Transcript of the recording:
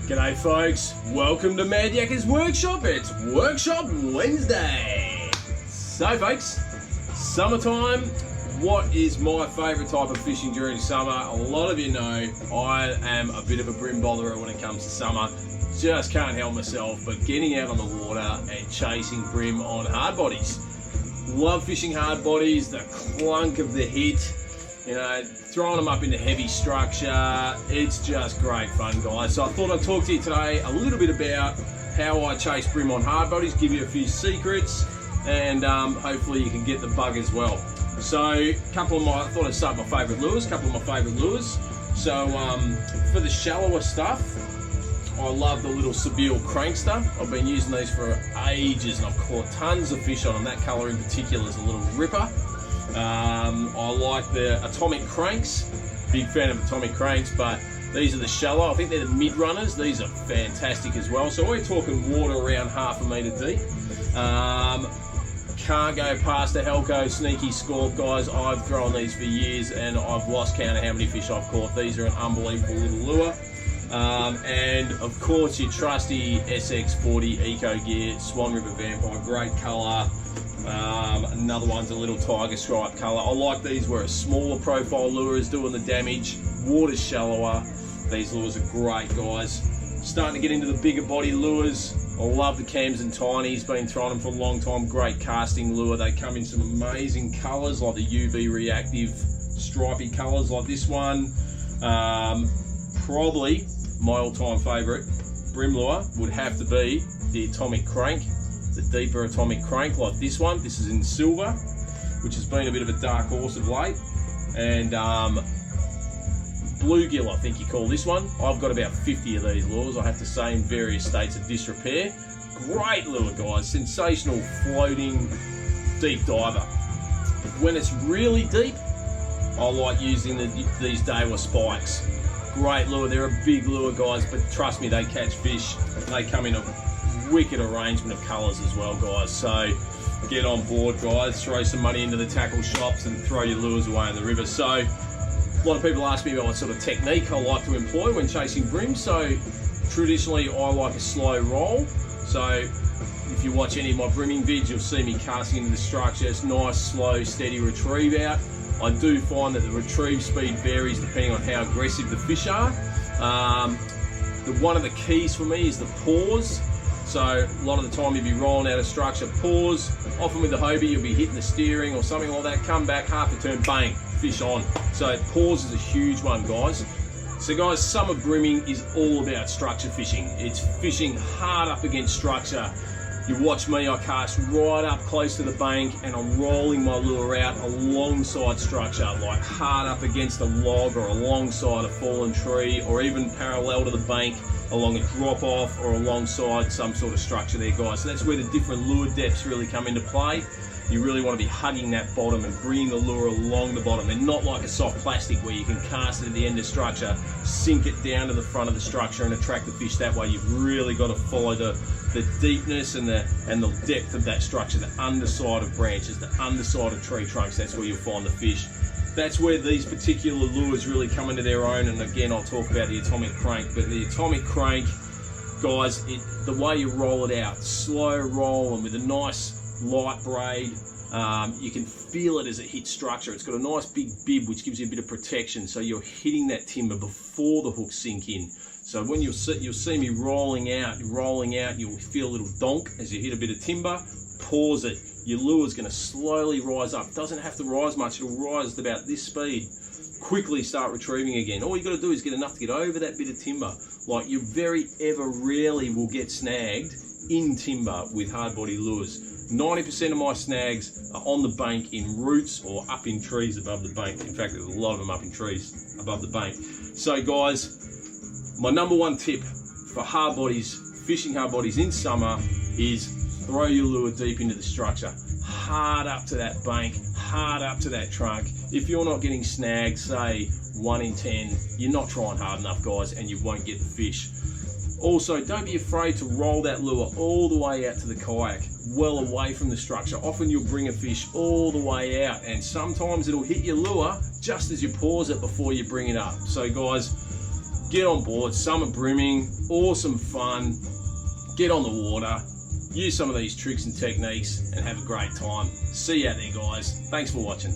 G'day folks, welcome to Madyakkerz Workshop. It's Workshop Wednesday. So folks, summertime, what is my favourite type of fishing during summer? A lot of you know I am a bit of a brim botherer when it comes to summer. Just can't help myself, but getting out on the water and chasing brim on hard bodies. Love fishing hard bodies, the clunk of the hit, you know, throwing them up into heavy structure. It's just great fun, guys. So I thought I'd talk to you today a little bit about how I chase brim on hard bodies, give you a few secrets, and hopefully you can get the bug as well. So I thought I'd start with my favourite lures, So for the shallower stuff, I love the little Sebile Crankster. I've been using these for ages and I've caught tons of fish on them. That colour in particular is a little ripper. I like the Atomic Cranks, big fan of Atomic Cranks, but these are the shallow. I think they're the mid runners. These are fantastic as well. So we're talking water around 1/2 metre deep. Can't go past a Helco Sneaky Scorp, guys. I've thrown these for years and I've lost count of how many fish I've caught. These are an unbelievable little lure. And of course your trusty SX40 Eco Gear Swan River Vampire, great colour. Another one's a little tiger stripe colour. I like these where a smaller profile lure is doing the damage, water's shallower. These lures are great, guys. Starting to get into the bigger body lures. I love the Cams and Tinies, been throwing them for a long time. Great casting lure. They come in some amazing colours like the UV reactive stripy colours like this one. Probably my all-time favourite brim lure would have to be the Atomic Crank, the deeper Atomic Crank like this one. This is in silver, which has been a bit of a dark horse of late. And bluegill, I think you call this one. I've got about 50 of these lures, I have to say, in various states of disrepair. Great lure, guys. Sensational floating deep diver. When it's really deep, I like using these Daiwa spikes. Great lure. They're a big lure, guys, but trust me, they catch fish. They come in a wicked arrangement of colours as well, guys. So get on board, guys. Throw some money into the tackle shops and throw your lures away in the river. So a lot of people ask me about what sort of technique I like to employ when chasing brim. So traditionally I like a slow roll. So if you watch any of my brimming vids, you'll see me casting into the structure. It's nice, slow, steady retrieve out. I do find that the retrieve speed varies depending on how aggressive the fish are. One of the keys for me is the pause. So a lot of the time you'll be rolling out a structure, pause. Often with the Hobie you'll be hitting the steering or something like that, come back, half a turn, bang, fish on. So pause is a huge one, guys. So guys, summer brimming is all about structure fishing. It's fishing hard up against structure. You watch me, I cast right up close to the bank and I'm rolling my lure out alongside structure, like hard up against a log or alongside a fallen tree or even parallel to the bank along a drop off or alongside some sort of structure there, guys. So that's where the different lure depths really come into play. You really want to be hugging that bottom and bringing the lure along the bottom, and not like a soft plastic where you can cast it at the end of structure, sink it down to the front of the structure and attract the fish that way. You've really got to follow the deepness and the depth of that structure, the underside of branches, the underside of tree trunks. That's where you'll find the fish. That's where these particular lures really come into their own. And again, I'll talk about the Atomic Crank, but the Atomic Crank, guys, the way you roll it out, slow roll and with a nice light braid, you can feel it as it hits structure. It's got a nice big bib which gives you a bit of protection, so you're hitting that timber before the hooks sink in. So when you'll see me rolling out, you'll feel a little donk as you hit a bit of timber. Pause it. Your lure's going to slowly rise up. It doesn't have to rise much. It'll rise at about this speed. Quickly start retrieving again. All you got to do is get enough to get over that bit of timber. Like, you very ever rarely will get snagged in timber with hard body lures. 90% of my snags are on the bank in roots or up in trees above the bank. In fact, there's a lot of them up in trees above the bank. So guys, my number one tip for hard bodies, fishing hard bodies in summer, is throw your lure deep into the structure. Hard up to that bank, hard up to that trunk. If you're not getting snagged, say 1 in 10, you're not trying hard enough, guys, and you won't get the fish. Also, don't be afraid to roll that lure all the way out to the kayak, well away from the structure. Often you'll bring a fish all the way out, and sometimes it'll hit your lure just as you pause it before you bring it up. So guys, get on board. Summer brimming, awesome fun. Get on the water, use some of these tricks and techniques, and have a great time. See you out there, guys. Thanks for watching.